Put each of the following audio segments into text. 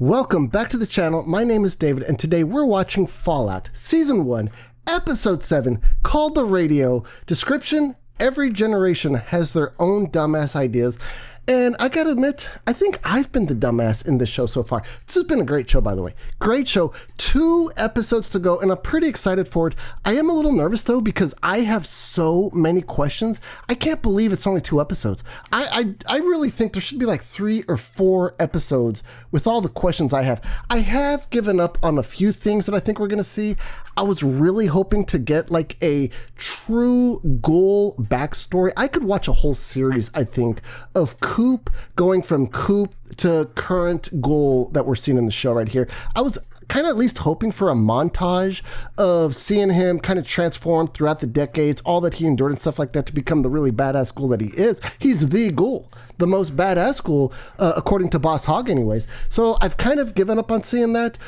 Welcome back to the channel. My name is David, and today we're watching Fallout Season 1, Episode 7, called The Radio. Description: every generation has their own dumbass ideas. And I gotta admit, I think I've been the dumbass in this show so far. This has been a great show, by the way. Great show. 2 episodes to go, and I'm pretty excited for it. I am a little nervous, though, because I have so many questions. I can't believe it's only 2 episodes. I really think there should be like 3 or 4 episodes with all the questions I have. I have given up on a few things that I think we're gonna see. I was really hoping to get like a true Ghoul backstory. I could watch a whole series, I think, of Coop going from Coop to current Ghoul that we're seeing in the show right here. I was kind of at least hoping for a montage of seeing him kind of transform throughout the decades, all that he endured and stuff like that to become the really badass Ghoul that he is. He's the Ghoul, the most badass Ghoul, according to Boss Hogg anyways. So I've kind of given up on seeing that,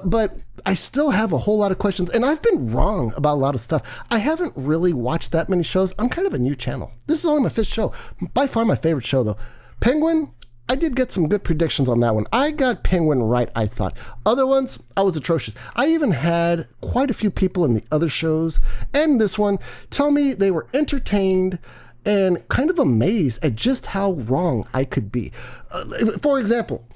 but I still have a whole lot of questions, and I've been wrong about a lot of stuff. I haven't really watched that many shows. I'm kind of a new channel. This is only my 5th show. By far my favorite show, though. Penguin, I did get some good predictions on that one. I got Penguin right, I thought. Other ones, I was atrocious. I even had quite a few people in the other shows and this one tell me they were entertained and kind of amazed at just how wrong I could be. For example,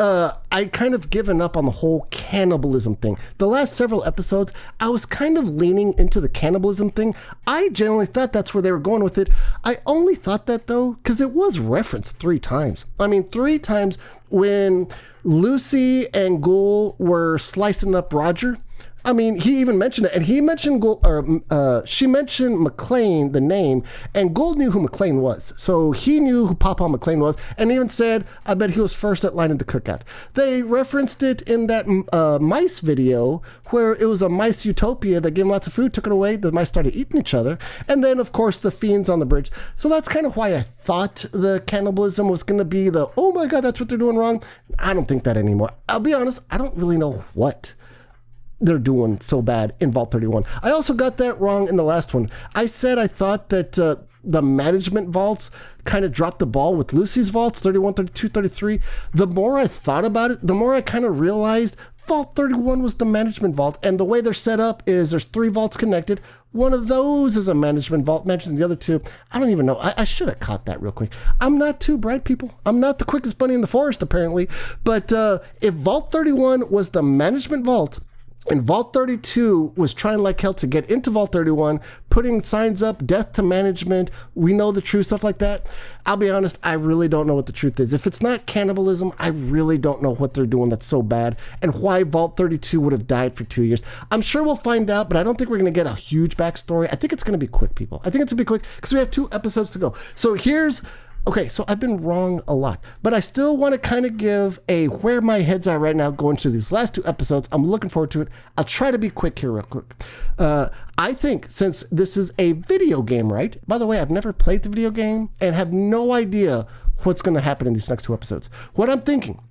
I kind of given up on the whole cannibalism thing. The last several episodes, I was kind of leaning into the cannibalism thing. I generally thought that's where they were going with it. I only thought that, though, because it was referenced 3 times. I mean, 3 times when Lucy and Ghoul were slicing up Roger. I mean, he even mentioned it, and he mentioned Ghoul, or she mentioned McClane, the name, and Ghoul knew who McClane was. So he knew who Papa McClane was, and even said, I bet he was first at line in the cookout. They referenced it in that mice video, where it was a mice utopia that gave them lots of food, took it away, the mice started eating each other, and then, of course, the fiends on the bridge. So that's kind of why I thought the cannibalism was going to be the, oh my god, that's what they're doing wrong. I don't think that anymore. I'll be honest, I don't really know what they're doing so bad in Vault 31. I also got that wrong in the last one. I said I thought that the management vaults kind of dropped the ball with Lucy's vaults, 31, 32, 33. The more I thought about it, the more I kind of realized Vault 31 was the management vault, and the way they're set up is there's 3 vaults connected. One of those is a management vault, mentioned the other 2. I don't even know. I should have caught that real quick. I'm not too bright, people. I'm not the quickest bunny in the forest, apparently. But if Vault 31 was the management vault, and Vault 32 was trying like hell to get into Vault 31, putting signs up, death to management, we know the truth, stuff like that. I'll be honest, I really don't know what the truth is. If it's not cannibalism, I really don't know what they're doing that's so bad and why Vault 32 would have died for 2 years. I'm sure we'll find out, but I don't think we're going to get a huge backstory. I think it's going to be quick, people. I think it's going to be quick because we have 2 episodes to go. So here's... Okay, so I've been wrong a lot, but I still want to kind of give a where my head's at right now going to these last 2 episodes. I'm looking forward to it. I'll try to be quick here real quick. I think since this is a video game, right? By the way, I've never played the video game and have no idea what's going to happen in these next 2 episodes. What I'm thinking,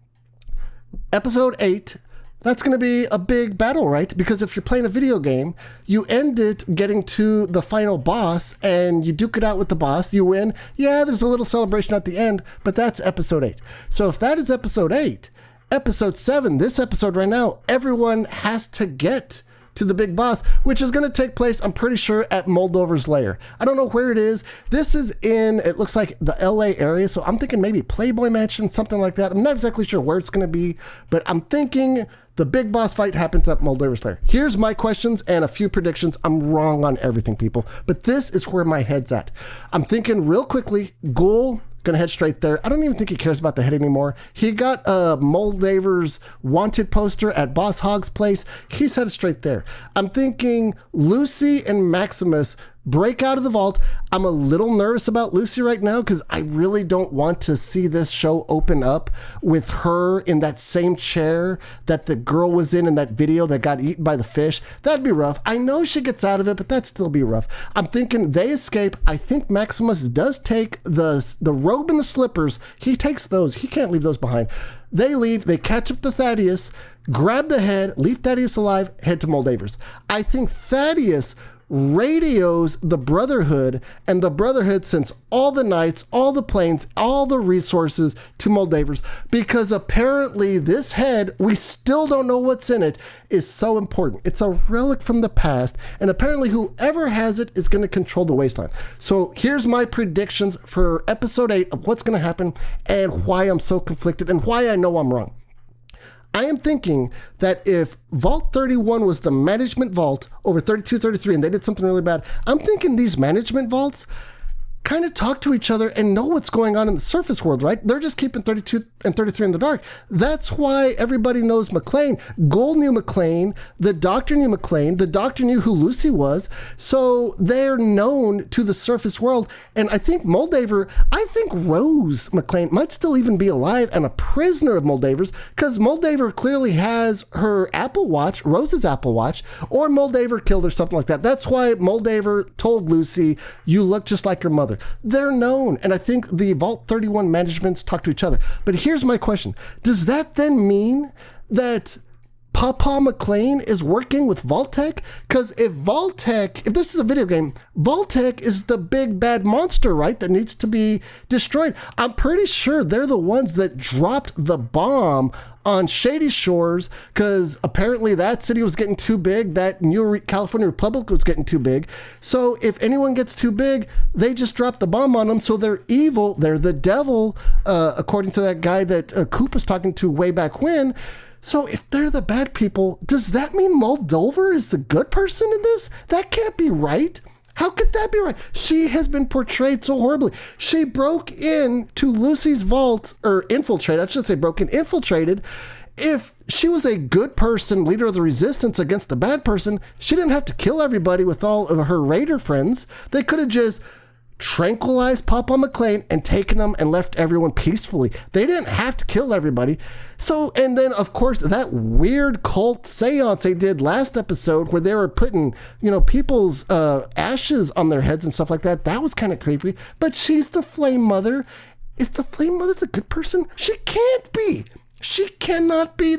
episode 8, that's going to be a big battle, right? Because if you're playing a video game, you end it getting to the final boss and you duke it out with the boss, you win. Yeah, there's a little celebration at the end, but that's episode 8. So if that is episode 8, episode 7, this episode right now, everyone has to get to the big boss, which is going to take place, I'm pretty sure, at Moldover's lair. I don't know where it is. This is in, it looks like the LA area, so I'm thinking maybe Playboy Mansion, something like that. I'm not exactly sure where it's going to be, but I'm thinking the big boss fight happens at Moldover's lair. Here's my questions and a few predictions. I'm wrong on everything, people, but this is where my head's at. I'm thinking real quickly, Ghoul, gonna head straight there. I don't even think he cares about the head anymore. He got Moldaver's wanted poster at Boss Hogg's place. He's headed straight there. I'm thinking Lucy and Maximus break out of the vault. I'm a little nervous about Lucy right now because I really don't want to see this show open up with her in that same chair that the girl was in that video that got eaten by the fish. That'd be rough. I know she gets out of it, but that'd still be rough. I'm thinking they escape. I think Maximus does take the robe and the slippers. He takes those. He can't leave those behind. They leave. They catch up to Thaddeus, grab the head, leave Thaddeus alive, head to Moldaver's. I think Thaddeus radios the Brotherhood, and the Brotherhood sends all the knights, all the planes, all the resources to Moldaver's, because apparently this head, we still don't know what's in it, is so important. It's a relic from the past, and apparently whoever has it is going to control the wasteland. So here's my predictions for episode 8 of what's going to happen and why I'm so conflicted and why I know I'm wrong. I am thinking that if Vault 31 was the management vault over 32, 33, and they did something really bad, I'm thinking these management vaults kind of talk to each other and know what's going on in the surface world, right? They're just keeping 32 and 33 in the dark. That's why everybody knows McLean. Ghoul knew McLean. The Doctor knew McLean. The Doctor knew who Lucy was. So they're known to the surface world. And I think I think Rose McLean might still even be alive and a prisoner of Moldaver's, because Moldaver clearly has her Apple Watch, Rose's Apple Watch, or Moldaver killed her, something like that. That's why Moldaver told Lucy, you look just like your mother. They're known, and I think the Vault 31 managements talk to each other. But here's my question. Does that then mean that Papa McLean is working with Vault-Tec? Because if this is a video game, Vault-Tec is the big bad monster, right, that needs to be destroyed. I'm pretty sure they're the ones that dropped the bomb on Shady Shores, because apparently that city was getting too big, that New California Republic was getting too big. So if anyone gets too big, they just drop the bomb on them, so they're evil, they're the devil, according to that guy that Coop was talking to way back when. So if they're the bad people, does that mean Moldaver is the good person in this? That can't be right. How could that be right? She has been portrayed so horribly. She broke into Lucy's vault, or infiltrated, I should say infiltrated. If she was a good person, leader of the resistance against the bad person, she didn't have to kill everybody with all of her raider friends. They could have just tranquilized Papa McLean and taken them and left everyone peacefully. They didn't have to kill everybody. So, and then of course that weird cult seance they did last episode where they were putting, people's ashes on their heads and stuff like that. That was kind of creepy. But she's the Flame Mother. Is the Flame Mother the good person? She can't be. She cannot be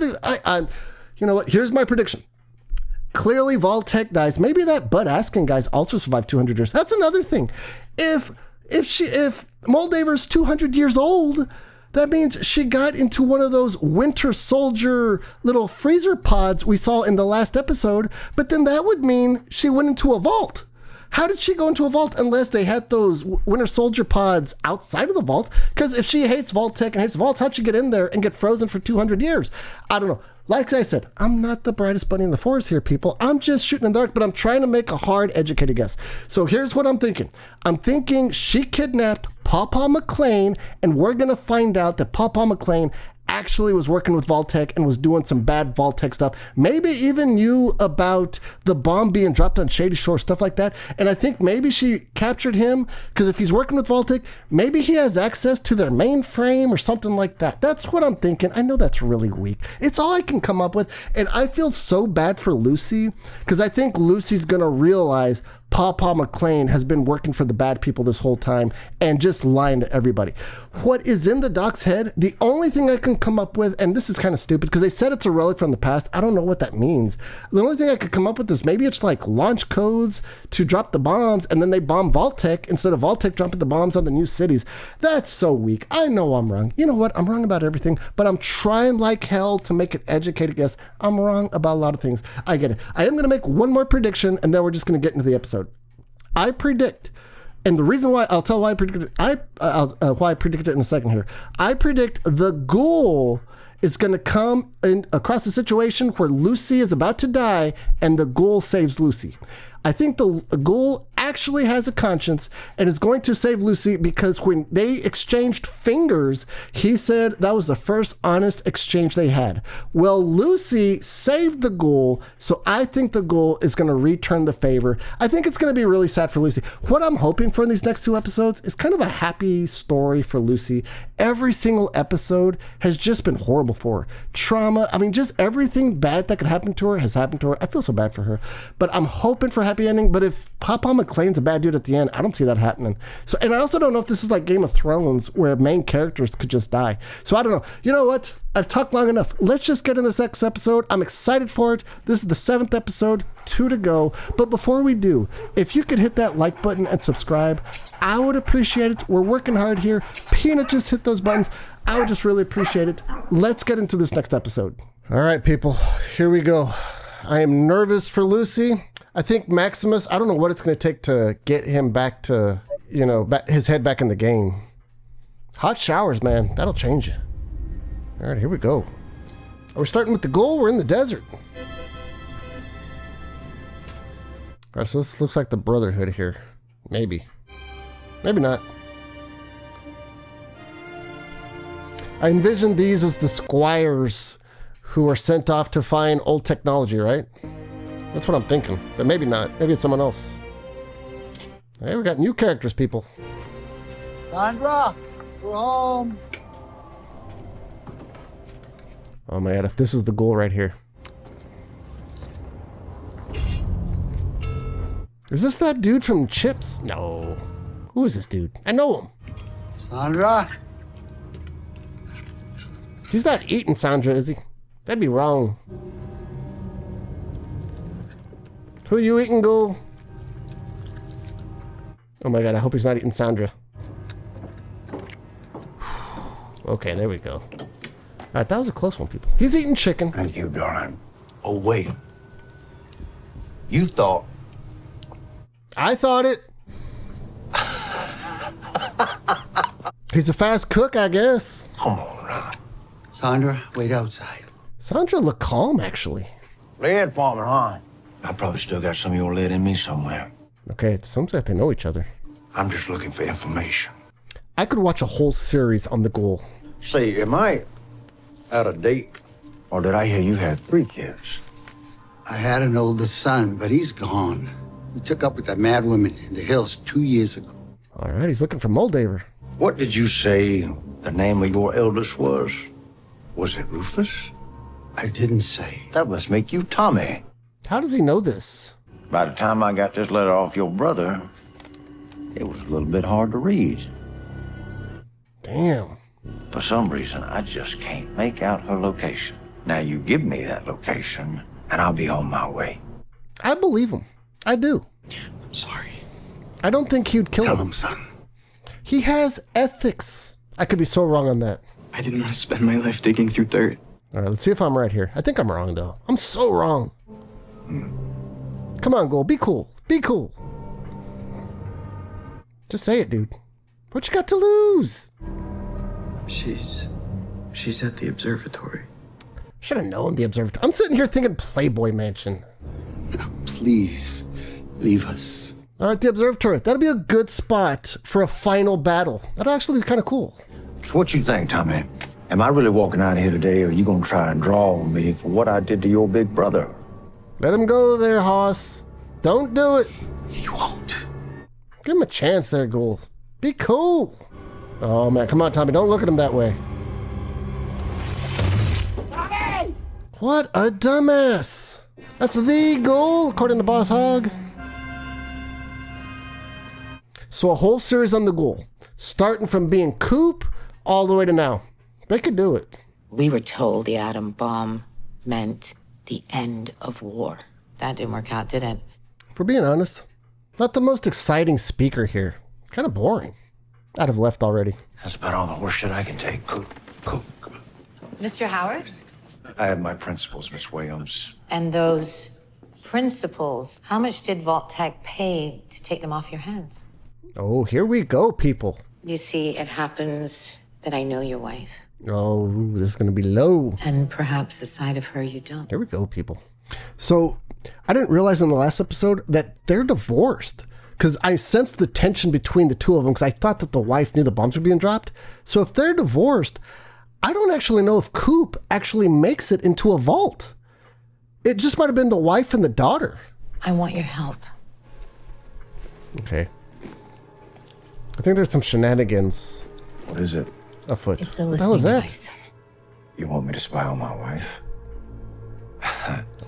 you know what? Here's my prediction. Clearly Vault-Tec dies. Maybe that Bud Askin guy's also survived 200 years. That's another thing. If Moldaver's 200 years old, that means she got into one of those Winter Soldier little freezer pods we saw in the last episode, but then that would mean she went into a vault. How did she go into a vault unless they had those Winter Soldier pods outside of the vault? Because if she hates Vault-Tec and hates vaults, how'd she get in there and get frozen for 200 years? I don't know. Like I said, I'm not the brightest bunny in the forest here, people. I'm just shooting in the dark, but I'm trying to make a hard, educated guess. So here's what I'm thinking. I'm thinking she kidnapped Papa McLean, and we're going to find out that Papa McLean actually was working with Vault-Tec and was doing some bad Vault-Tec stuff. Maybe even knew about the bomb being dropped on Shady Shore, stuff like that. And I think maybe she captured him because if he's working with Vault-Tec, maybe he has access to their mainframe or something like that. That's what I'm thinking. I know that's really weak. It's all I can come up with. And I feel so bad for Lucy because I think Lucy's going to realize Papa McLean has been working for the bad people this whole time and just lying to everybody. What is in the doc's head, the only thing I can come up with, and this is kind of stupid because they said it's a relic from the past. I don't know what that means. The only thing I could come up with is maybe it's like launch codes to drop the bombs and then they bomb Vault-Tec instead of Vault-Tec dropping the bombs on the new cities. That's so weak. I know I'm wrong. You know what? I'm wrong about everything, but I'm trying like hell to make an educated guess. I'm wrong about a lot of things. I get it. I am going to make one more prediction and then we're just going to get into the episode. I predict, and the reason why, I'll tell why I predicted why I predicted it in a second here. I predict the Ghoul is going to come in across a situation where Lucy is about to die, and the Ghoul saves Lucy. I think the Ghoul actually has a conscience and is going to save Lucy because when they exchanged fingers, he said that was the first honest exchange they had. Well, Lucy saved the Ghoul, so I think the Ghoul is going to return the favor. I think it's going to be really sad for Lucy. What I'm hoping for in these next 2 episodes is kind of a happy story for Lucy. Every single episode has just been horrible for her. Trauma, I mean, just everything bad that could happen to her has happened to her. I feel so bad for her, but I'm hoping for a happy ending. But if Papa McLean's a bad dude at the end, I don't see that happening. So, and I also don't know if this is like Game of Thrones where main characters could just die. So I don't know. You know what? I've talked long enough. Let's just get in this next episode. I'm excited for it. This is the 7th episode. 2 to go. But before we do, if you could hit that like button and subscribe, I would appreciate it. We're working hard here. Peanut just hit those buttons. I would just really appreciate it. Let's get into this next episode. All right, people, here we go. I am nervous for Lucy. I think Maximus, I don't know what it's going to take to get him back to, his head back in the game. Hot showers, man. That'll change you. All right, here we go. We're starting with the Ghoul. We're in the desert. All right, so this looks like the Brotherhood here. Maybe. Maybe not. I envision these as the squires who are sent off to find old technology, right? That's what I'm thinking. But maybe not. Maybe it's someone else. Hey, we got new characters, people. Sandra, we're home. Oh my god, if this is the Ghoul right here. Is this that dude from Chips? No. Who is this dude? I know him. Sandra? He's not eating Sandra, is he? That'd be wrong. Who are you eating, Ghoul? Oh my god, I hope he's not eating Sandra. Okay, there we go. Alright, that was a close one, people. He's eating chicken. Thank you, darling. Oh, wait. You thought... I thought it. He's a fast cook, I guess. Come on now. Sandra, wait outside. Sandra looked calm, actually. Lead farmer, huh? I probably still got some of your lead in me somewhere. Okay, it sounds like they know each other. I'm just looking for information. I could watch a whole series on the Ghoul. Say, am I out of date? Or did I hear you had 3 kids? I had an older son, but he's gone. He took up with that mad woman in the hills 2 years ago. All right, he's looking for Moldaver. What did you say the name of your eldest was? Was it Rufus? I didn't say. That must make you Tommy. How does he know this? By the time I got this letter off your brother, it was a little bit hard to read. Damn. For some reason, I just can't make out her location. Now you give me that location, and I'll be on my way. I believe him. I do. I'm sorry. I don't think he'd kill Tell him. him, son. He has ethics. I could be so wrong on that. I didn't want to spend my life digging through dirt. All right, let's see if I'm right here. I think I'm wrong, though. I'm so wrong. Come on, Ghoul. Be cool. Be cool. Just say it, dude. What you got to lose? She's at the observatory. Should have known the observatory. I'm sitting here thinking Playboy Mansion. Please, leave us. All right, the observatory. That'll be a good spot for a final battle. That'll actually be kind of cool. So what you think, Tommy? Am I really walking out of here today, or are you gonna try and draw on me for what I did to your big brother? Let him go there, Hoss. Don't do it. He won't. Give him a chance there, Ghoul. Be cool. Oh, man. Come on, Tommy. Don't look at him that way. Tommy! What a dumbass. That's the Ghoul, according to Boss Hog. So a whole series on the Ghoul, starting from being Coop all the way to now. They could do it. We were told the atom bomb meant the end of war. That didn't work out, did it? For being honest, not the most exciting speaker here. Kind of boring. I'd have left already. That's about all the horseshit I can take. Cool, come on. Mr. Howard? I have my principles, Miss Williams. And those principles, how much did Vault-Tec pay to take them off your hands? Oh, here we go, people. You see, it happens that I know your wife. Oh, this is going to be low. And perhaps a side of her you don't. Here we go, people. So, I didn't realize in the last episode that they're divorced. Because I sensed the tension between the two of them because I thought that the wife knew the bombs were being dropped. So if they're divorced, I don't actually know if Coop actually makes it into a vault. It just might have been the wife and the daughter. I want your help. Okay. I think there's some shenanigans What is it? afoot. It's a What the hell is listening that? device. You want me to spy on my wife?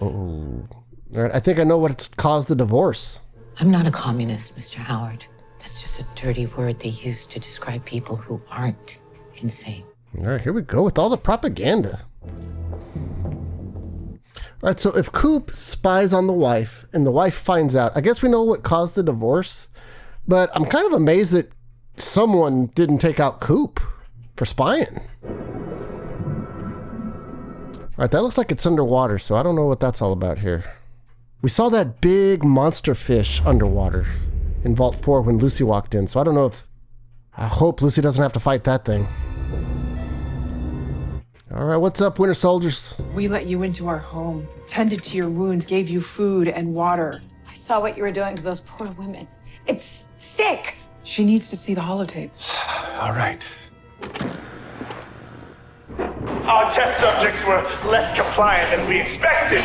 Oh. All right, I think I know what's caused the divorce. I'm not a communist, Mr. Howard. That's just a dirty word they use to describe people who aren't insane. All right, here we go with all the propaganda. All right, so if Coop spies on the wife and the wife finds out, I guess we know what caused the divorce, but I'm kind of amazed that someone didn't take out Coop for spying. All right, that looks like it's underwater, so I don't know what that's all about here. We saw that big monster fish underwater in Vault 4 when Lucy walked in, so I don't know if... I hope Lucy doesn't have to fight that thing. All right, what's up, Winter Soldiers? We let you into our home, tended to your wounds, gave you food and water. I saw what you were doing to those poor women. It's sick. She needs to see the holotape. All right. Our test subjects were less compliant than we expected.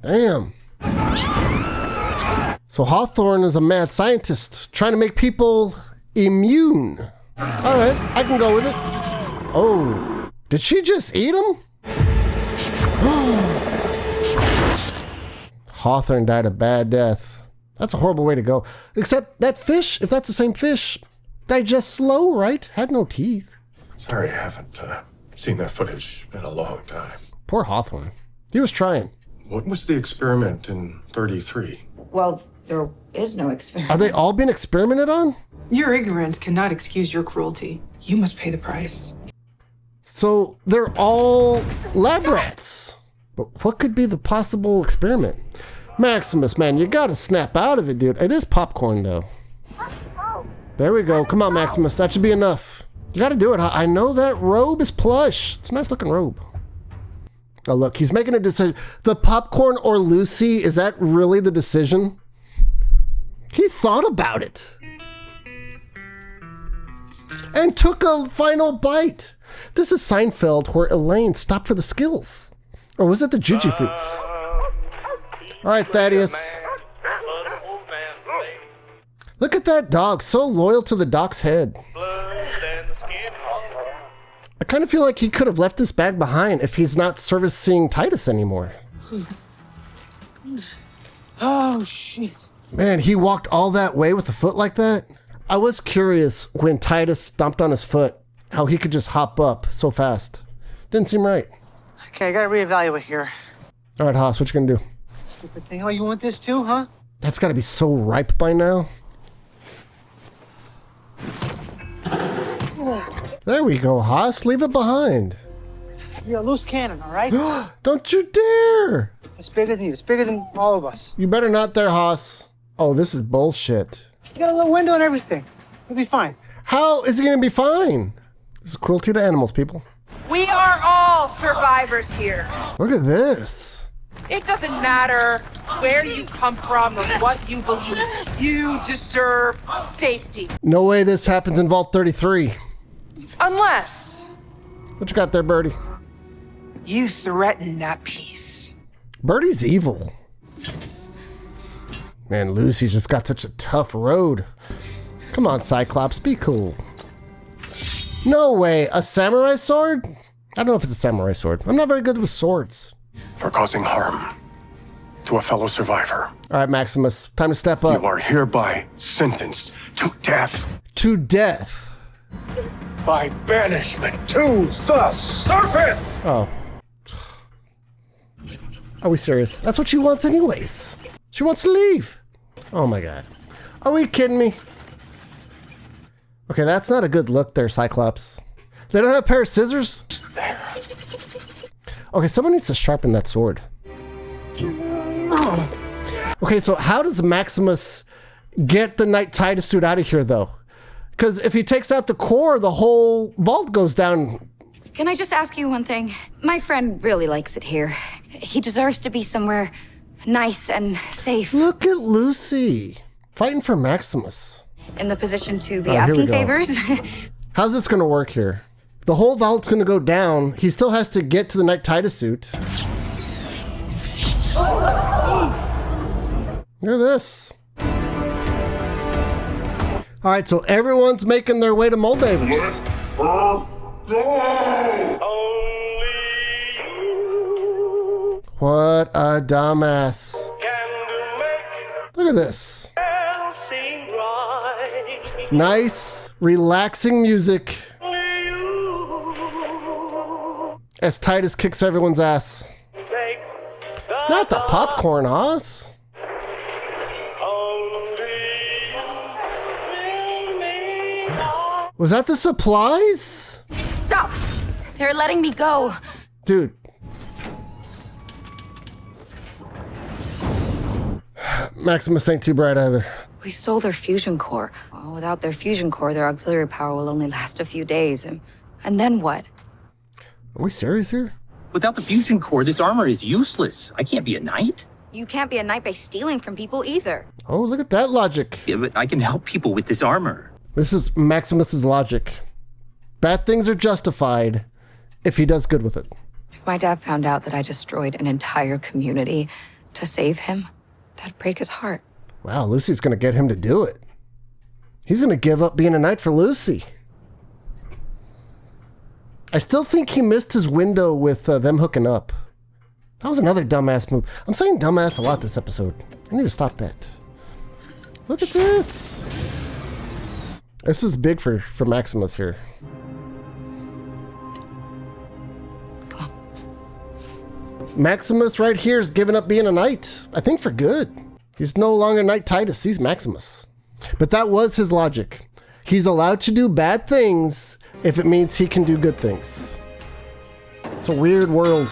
Damn. So Hawthorne is a mad scientist trying to make people immune. All right, I can go with it. Oh, did she just eat him? Hawthorne died a bad death. That's a horrible way to go. Except that fish, if that's the same fish, digests slow, right? Had no teeth. Sorry, I haven't seen that footage in a long time. Poor Hawthorne. He was trying. What was the experiment in 33? Well, there is no experiment. Are they all being experimented on? Your ignorance cannot excuse your cruelty. You must pay the price. So they're all lab rats. But what could be the possible experiment? Maximus, man, you gotta snap out of it, dude. It is popcorn, though. There we go. Come on, Maximus. That should be enough. You gotta do it. I know that robe is plush. It's a nice looking robe. Oh, look, he's making a decision. The popcorn or Lucy, is that really the decision? He thought about it. And took a final bite. This is Seinfeld, where Elaine stopped for the skills. Or was it the Juju Fruits? All right, Thaddeus. Look at that dog, so loyal to the doc's head. I kind of feel like he could have left this bag behind if he's not servicing Titus anymore. Oh, shit. Man, he walked all that way with a foot like that? I was curious when Titus stomped on his foot, how he could just hop up so fast. Didn't seem right. Okay, I gotta reevaluate here. All right, Haas, what you gonna do? Stupid thing. Oh, you want this too, huh? That's gotta be so ripe by now. There we go, Haas. Leave it behind. You're a loose cannon, all right? Don't you dare! It's bigger than you. It's bigger than all of us. You better not there, Haas. Oh, this is bullshit. You got a little window and everything. You'll be fine. How is he gonna be fine? This is cruelty to animals, people. We are all survivors here. Look at this. It doesn't matter where you come from or what you believe. You deserve safety. No way this happens in Vault 33. Unless What you got there, Birdie? you threaten that peace. Birdie's evil. Man, Lucy's just got such a tough road. Come on, Cyclops, be cool. No way, a samurai sword? I don't know if it's a samurai sword. I'm not very good with swords. For causing harm to a fellow survivor. All right, Maximus, time to step up. You are hereby sentenced to death. To death. By banishment to the surface! Oh. Are we serious? That's what she wants anyways. She wants to leave. Oh my god. Are we kidding me? Okay, that's not a good look there, Cyclops. They don't have a pair of scissors? Okay, someone needs to sharpen that sword. Okay, so how does Maximus get the Knight Titus suit out of here, though? Because if he takes out the core, the whole vault goes down. Can I just ask you one thing? My friend really likes it here. He deserves to be somewhere nice and safe. Look at Lucy, fighting for Maximus. In the position to be All right, here we asking go. favors. How's this going to work here? The whole vault's going to go down. He still has to get to the Knight Titus suit. Look at this. All right, so everyone's making their way to Moldaver's. What a dumbass. Look at this. Nice, relaxing music as Titus kicks everyone's ass. Not the popcorn, Hoss. Was that the supplies? Stop! They're letting me go. Dude. Maximus ain't too bright either. We stole their fusion core. Well, without their fusion core, their auxiliary power will only last a few days. And then what? Are we serious here? Without the fusion core, this armor is useless. I can't be a knight. You can't be a knight by stealing from people either. Oh, look at that logic. Yeah, but I can help people with this armor. This is Maximus's logic. Bad things are justified if he does good with it. If my dad found out that I destroyed an entire community to save him, that'd break his heart. Wow, Lucy's gonna get him to do it. He's gonna give up being a knight for Lucy. I still think he missed his window with them hooking up. That was another dumbass move. I'm saying dumbass a lot this episode. I need to stop that. Look at this. This is big for Maximus here. Come on. Maximus right here is giving up being a knight. I think for good. He's no longer Knight Titus. He's Maximus. But that was his logic. He's allowed to do bad things if it means he can do good things. It's a weird world.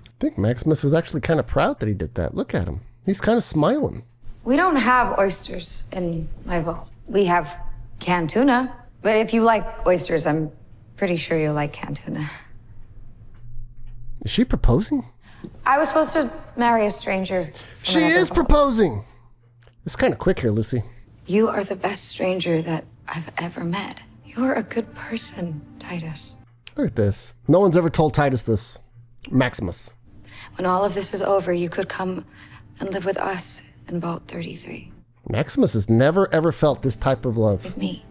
I think Maximus is actually kind of proud that he did that. Look at him. He's kind of smiling. We don't have oysters in my vault. We have canned tuna. But if you like oysters, I'm pretty sure you'll like canned tuna. Is she proposing? I was supposed to marry a stranger. She is proposing. It's kind of quick here, Lucy. You are the best stranger that I've ever met. You're a good person, Titus. Look at this. No one's ever told Titus this. Maximus. When all of this is over, you could come and live with us in Vault 33. Maximus has never ever felt this type of love. With me.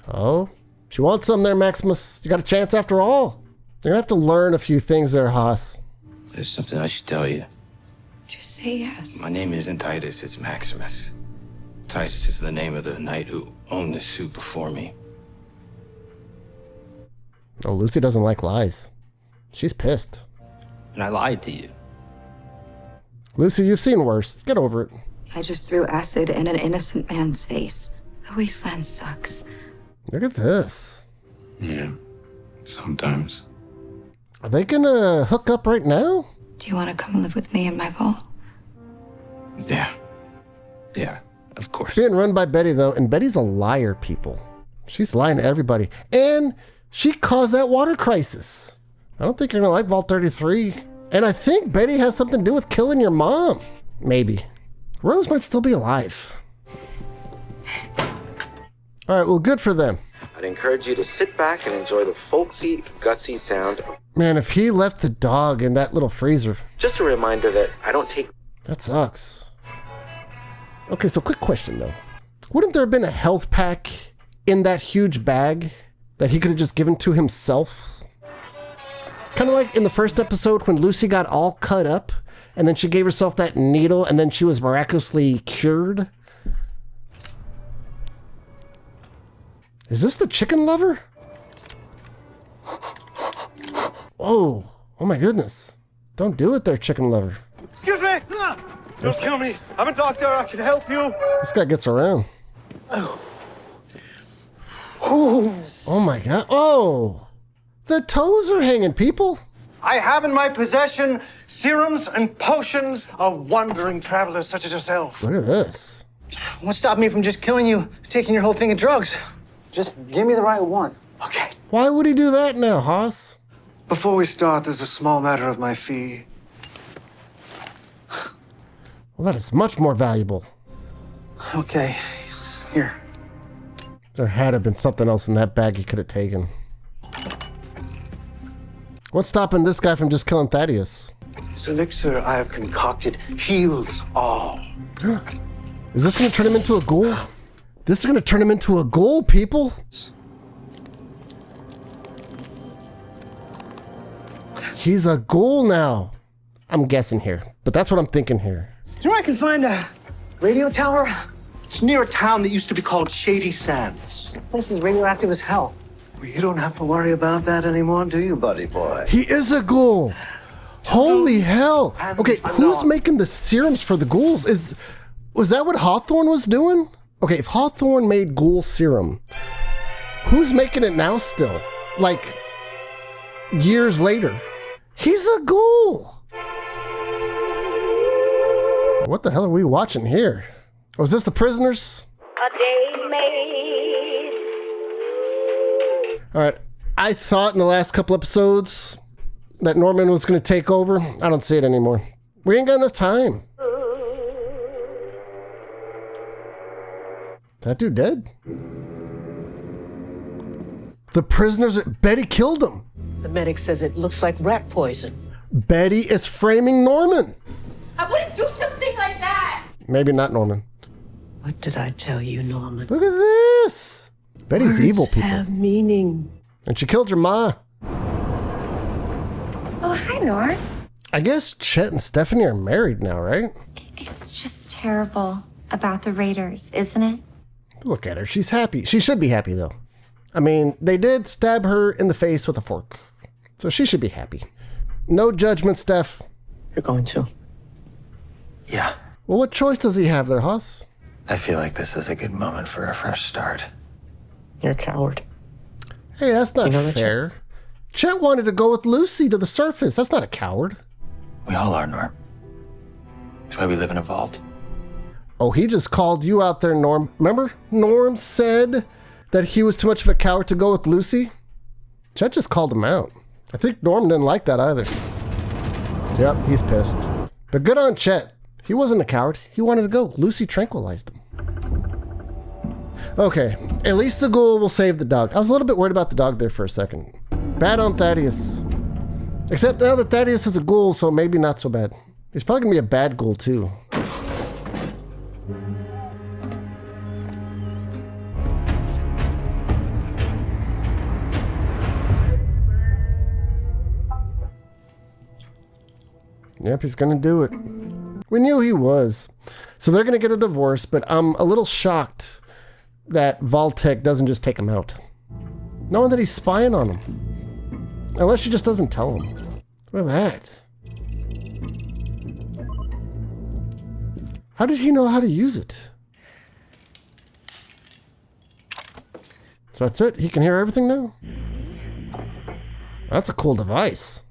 Oh, she wants some there, Maximus. You got a chance after all. You're gonna have to learn a few things there, Haas. There's something I should tell you. Just say yes. My name isn't Titus, it's Maximus. Titus is the name of the knight who owned this suit before me. Oh, Lucy doesn't like lies. She's pissed. And I lied to you. Lucy, you've seen worse. Get over it. I just threw acid in an innocent man's face. The wasteland sucks. Look at this. Yeah, sometimes. Are they gonna hook up right now? Do you want to come live with me in my vault? Yeah, of course. It's being run by Betty, though, and Betty's a liar, people. She's lying to everybody. And she caused that water crisis. I don't think you're gonna like Vault 33. And I think Betty has something to do with killing your mom. Maybe. Rose might still be alive. All right, well, good for them. I'd encourage you to sit back and enjoy the folksy, gutsy sound of... Man, if he left the dog in that little freezer. Just a reminder that I don't take... That sucks. Okay, so quick question, though. Wouldn't there have been a health pack in that huge bag that he could have just given to himself? Kind of like in the first episode when Lucy got all cut up and then she gave herself that needle and then she was miraculously cured. Is this the chicken lover? Oh my goodness. Don't do it there, chicken lover. Excuse me! Don't kill me. I'm a doctor. I can help you. This guy gets around. Oh my god. Oh! The toes are hanging, people. I have in my possession serums and potions of wandering travelers such as yourself. Look at this. What's stopping me from just killing you, taking your whole thing of drugs? Just give me the right one. Okay. Why would he do that now, Haas? Before we start, there's a small matter of my fee. Well, that is much more valuable. Okay. Here. There had to have been something else in that bag he could have taken. What's stopping this guy from just killing Thaddeus? This elixir I have concocted heals all. Is this going to turn him into a ghoul? This is going to turn him into a ghoul, people? He's a ghoul now. I'm guessing here, but that's what I'm thinking here. You know where I can find a radio tower? It's near a town that used to be called Shady Sands. This is radioactive as hell. You don't have to worry about that anymore, do you, buddy boy? He is a ghoul. Holy hell. Okay, who's making the serums for the ghouls? Was that what Hawthorne was doing? Okay, if Hawthorne made ghoul serum, who's making it now still? Like, years later. He's a ghoul. What the hell are we watching here? Oh, is this The Prisoners? A day made. All right. I thought in the last couple episodes that Norman was going to take over. I don't see it anymore. We ain't got enough time. Is that dude dead? The prisoners. Betty killed him. The medic says it looks like rat poison. Betty is framing Norman. I wouldn't do something like that. Maybe not Norman. What did I tell you, Norman? Look at this. Betty's Words evil people. have meaning. And she killed your ma. Oh, hi, Nor. I guess Chet and Stephanie are married now, right? It's just terrible about the Raiders, isn't it? Look at her. She's happy. She should be happy, though. I mean, they did stab her in the face with a fork. So she should be happy. No judgment, Steph. You're going to. Yeah. Well, what choice does he have there, Hoss? I feel like this is a good moment for a fresh start. You're a coward. Hey, that's not that, fair. Chet wanted to go with Lucy to the surface. That's not a coward. We all are, Norm. That's why we live in a vault. Oh, he just called you out there, Norm. Remember, Norm said that he was too much of a coward to go with Lucy? Chet just called him out. I think Norm didn't like that either. Yep, he's pissed. But good on Chet. He wasn't a coward. He wanted to go. Lucy tranquilized him. Okay, at least the ghoul will save the dog. I was a little bit worried about the dog there for a second. Bad on Thaddeus. Except now that Thaddeus is a ghoul, so maybe not so bad. He's probably gonna be a bad ghoul too. Yep, he's gonna do it. We knew he was. So they're gonna get a divorce, but I'm a little shocked that Vault-Tec doesn't just take him out. Knowing that he's spying on him. Unless she just doesn't tell him. Look at that. How did he know how to use it? So that's it? He can hear everything now? That's a cool device.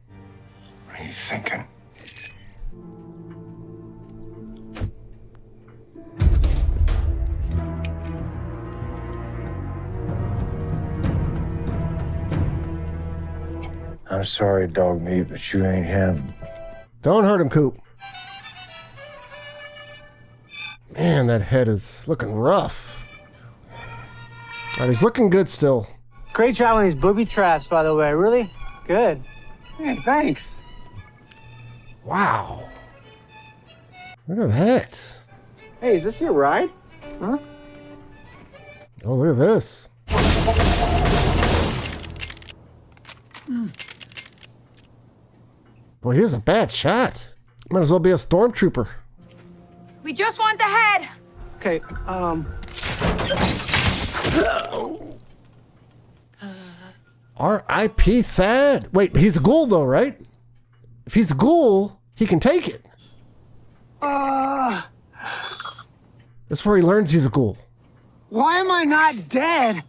What are you thinking? I'm sorry, dog meat, but you ain't him. Don't hurt him, Coop. Man, that head is looking rough. All right, he's looking good still. Great job on these booby traps, by the way. Really good. Hey, thanks. Wow. Look at that. Hey, is this your ride? Huh? Oh, look at this. Boy, he's a bad shot. Might as well be a stormtrooper. We just want the head. Okay, R.I.P. Thad. Wait, he's a ghoul though, right? If he's a ghoul, he can take it. That's where he learns he's a ghoul. Why am I not dead?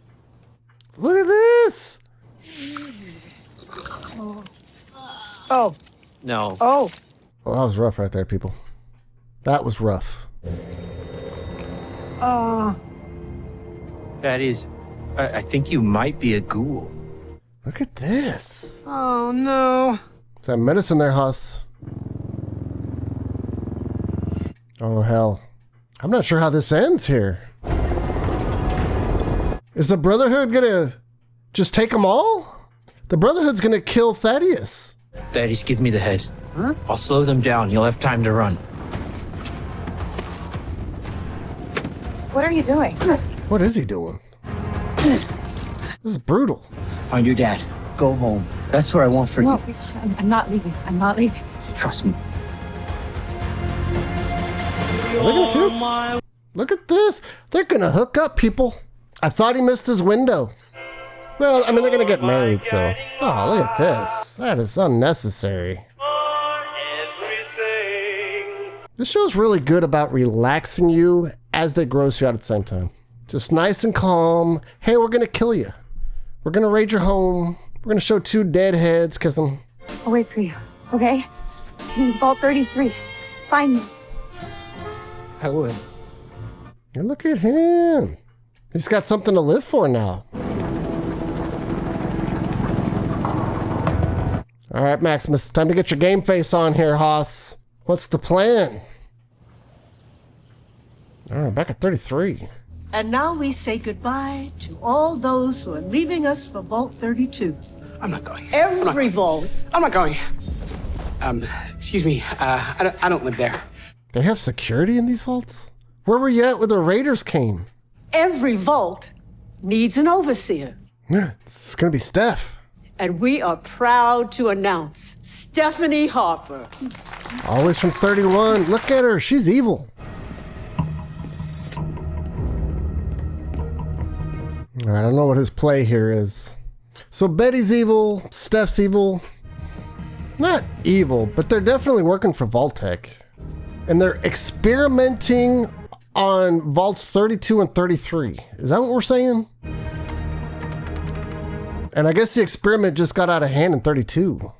Look at this. Oh. No. Oh. Well, that was rough right there, people. That was rough. That is, I think you might be a ghoul. Look at this. Oh, no. Is that medicine there, Huss? Oh, hell. I'm not sure how this ends here. Is the Brotherhood gonna just take them all? The Brotherhood's gonna kill Thaddeus. Thaddeus, give me the head. Huh? I'll slow them down. You'll have time to run. What are you doing? What is he doing? This is brutal. Find your dad. Go home. That's where I won't forget. No, I'm not leaving. I'm not leaving. Trust me. Look at this. Look at this. They're gonna hook up, people. I thought he missed his window. Well, I mean, they're gonna get married, so... Oh, look at this. That is unnecessary. This show's really good about relaxing you as they gross you out at the same time. Just nice and calm. Hey, we're gonna kill you. We're gonna raid your home. We're gonna show 2 dead heads, cause I'm... I'll wait for you, okay? Vault 33. Find me. I would. And look at him. He's got something to live for now. All right, Maximus, time to get your game face on here, Haas. What's the plan? All right, back at 33. And now we say goodbye to all those who are leaving us for Vault 32. I'm not going. Every vault. I'm not going. Excuse me. I don't live there. They have security in these vaults? Where were you at when the raiders came? Every vault needs an overseer. Yeah, it's gonna be Steph. And we are proud to announce Stephanie Harper. Always from 31. Look at her. She's evil. All right, I don't know what his play here is. So Betty's evil. Steph's evil. Not evil, but they're definitely working for Vault-Tec. And they're experimenting on Vaults 32 and 33. Is that what we're saying? And I guess the experiment just got out of hand in 32.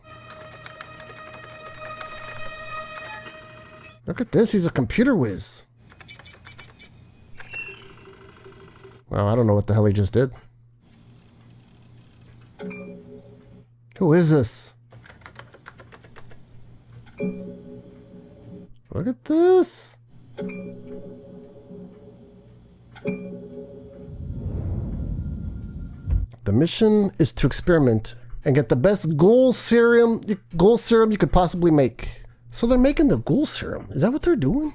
Look at this, he's a computer whiz. Well, I don't know what the hell he just did. Who is this? Look at this. The mission is to experiment and get the best Ghoul serum you could possibly make. So they're making the Ghoul serum. Is that what they're doing?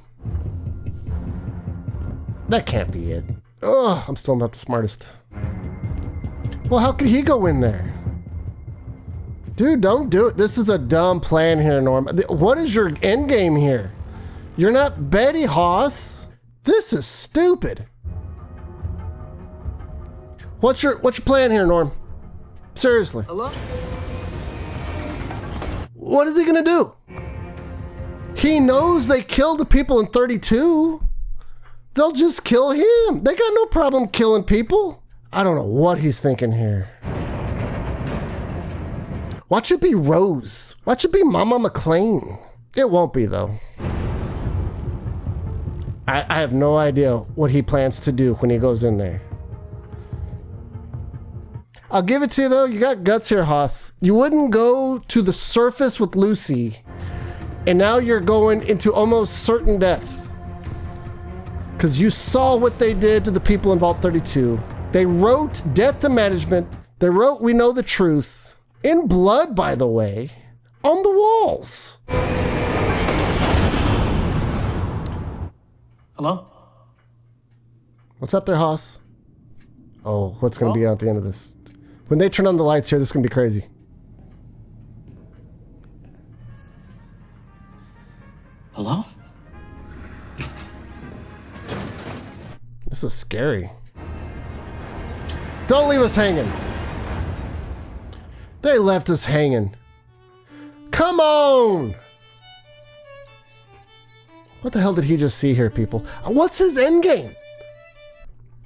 That can't be it. Ugh, I'm still not the smartest. Well, how could he go in there? Dude, don't do it. This is a dumb plan here, Norm. What is your end game here? You're not Betty Haas. This is stupid. What's your plan here, Norm? Seriously. Hello? What is he gonna do? He knows they killed the people in 32. They'll just kill him. They got no problem killing people. I don't know what he's thinking here. Watch it be Rose. Watch it be Mama McClane. It won't be, though. I have no idea what he plans to do when he goes in there. I'll give it to you, though. You got guts here, Haas. You wouldn't go to the surface with Lucy, and now you're going into almost certain death. Because you saw what they did to the people in Vault 32. They wrote death to management. They wrote we know the truth. In blood, by the way. On the walls. Hello? What's up there, Haas? Oh, what's going to be at the end of this? When they turn on the lights here, this is going to be crazy. Hello? This is scary. Don't leave us hanging. They left us hanging. Come on! What the hell did he just see here, people? What's his end game?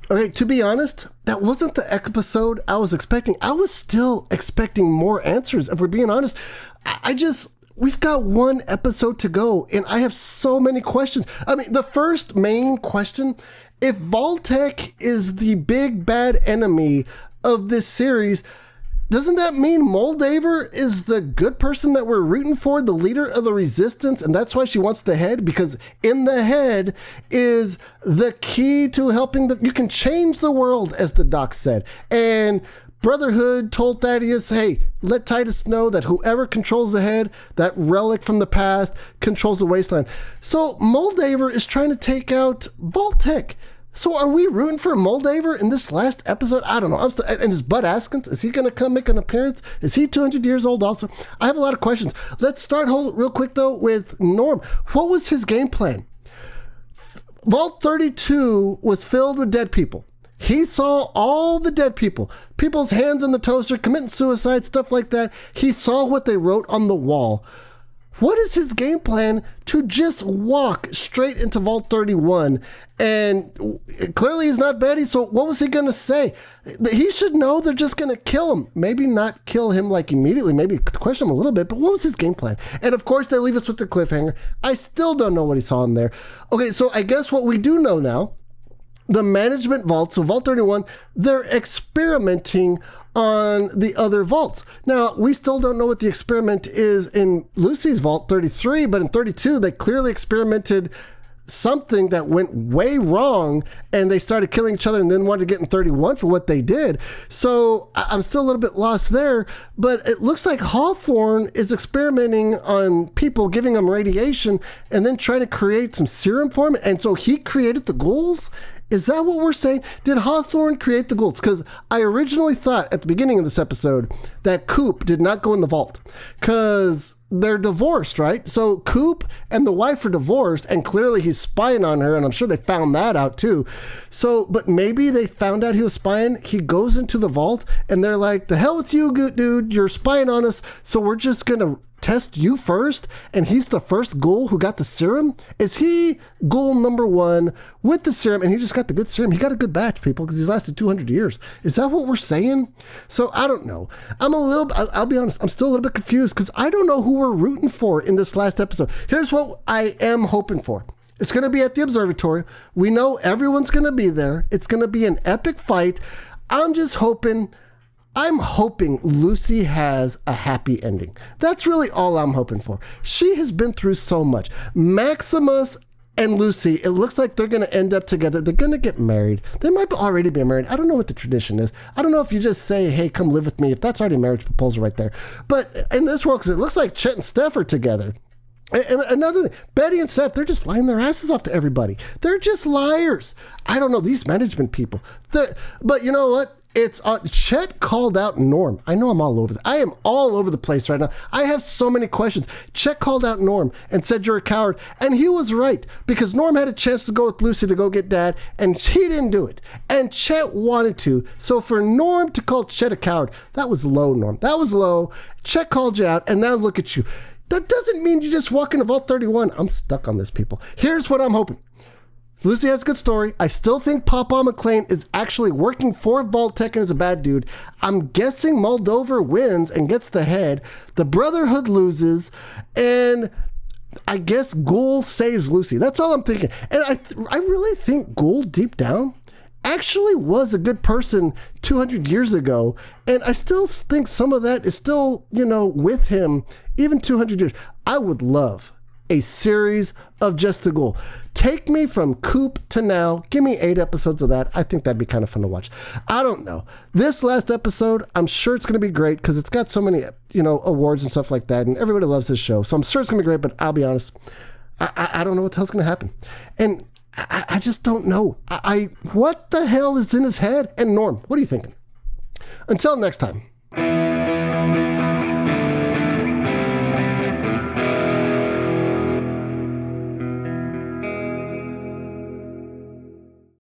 Okay, to be honest, that wasn't the episode I was expecting. I was still expecting more answers, if we're being honest. We've got one episode to go, and I have so many questions. I mean, the first main question, if Vault-Tec is the big bad enemy of this series, doesn't that mean Moldaver is the good person that we're rooting for, the leader of the resistance, and that's why she wants the head? Because in the head is the key to helping you can change the world, as the doc said. And Brotherhood told Thaddeus, hey, let Titus know that whoever controls the head, that relic from the past, controls the wasteland. So Moldaver is trying to take out Vault-Tec. So are we rooting for Moldaver in this last episode? I don't know. And is Bud Askins, is he going to come make an appearance? Is he 200 years old also? I have a lot of questions. Let's start real quick, though, with Norm. What was his game plan? Vault 32 was filled with dead people. He saw all the dead people, people's hands in the toaster, committing suicide, stuff like that. He saw what they wrote on the wall. What is his game plan to just walk straight into Vault 31? And clearly he's not Betty, so what was he going to say? He should know they're just going to kill him. Maybe not kill him like immediately, maybe question him a little bit, but what was his game plan? And of course they leave us with the cliffhanger. I still don't know what he saw in there. Okay, so I guess what we do know now, the management vault, so Vault 31, they're experimenting on the other vaults. Now, we still don't know what the experiment is in Lucy's Vault 33, but in 32, they clearly experimented something that went way wrong, and they started killing each other and then wanted to get in 31 for what they did. So I'm still a little bit lost there, but it looks like Hawthorne is experimenting on people, giving them radiation, and then trying to create some serum for them. And so he created the ghouls? Is that what we're saying? Did Hawthorne create the ghouls? Because I originally thought at the beginning of this episode that Coop did not go in the vault because they're divorced, right? So Coop and the wife are divorced, and clearly he's spying on her, and I'm sure they found that out too. So, but maybe they found out he was spying. He goes into the vault, and they're like, the hell with you, dude, you're spying on us, so we're just gonna test you first, and he's the first ghoul who got the serum? Is he ghoul number 1 with the serum, and he just got the good serum? He got a good batch, people, because he's lasted 200 years. Is that what we're saying? So I don't know. I'll be honest, I'm still a little bit confused, because I don't know who we're rooting for in this last episode. Here's what I am hoping for. It's going to be at the observatory. We know everyone's going to be there. It's going to be an epic fight. I'm hoping Lucy has a happy ending. That's really all I'm hoping for. She has been through so much. Maximus and Lucy, it looks like they're going to end up together. They're going to get married. They might already be married. I don't know what the tradition is. I don't know if you just say, hey, come live with me, if that's already a marriage proposal right there. But in this world, because it looks like Chet and Steph are together. And another thing, Betty and Steph, they're just lying their asses off to everybody. They're just liars. I don't know, these management people. But you know what? It's Chet called out Norm. I know I am all over the place right now. I have so many questions. Chet called out Norm and said you're a coward. And he was right, because Norm had a chance to go with Lucy to go get Dad, and he didn't do it. And Chet wanted to. So for Norm to call Chet a coward, that was low, Norm. That was low. Chet called you out, and now look at you. That doesn't mean you just walk into Vault 31. I'm stuck on this, people. Here's what I'm hoping. Lucy has a good story. I still think Papa McClane is actually working for Vault-Tec and is a bad dude. I'm guessing Moldover wins and gets the head. The Brotherhood loses, and I guess Ghoul saves Lucy. That's all I'm thinking. And I really think Ghoul, deep down, actually was a good person 200 years ago. And I still think some of that is still, with him, even 200 years. I would love a series of just the Ghoul. Take me from Coop to now. Give me 8 episodes of that. I think that'd be kind of fun to watch. I don't know. This last episode, I'm sure it's going to be great because it's got so many, awards and stuff like that, and everybody loves this show. So I'm sure it's going to be great, but I'll be honest, I don't know what the hell's going to happen. And I just don't know. What the hell is in his head? And Norm, what are you thinking? Until next time.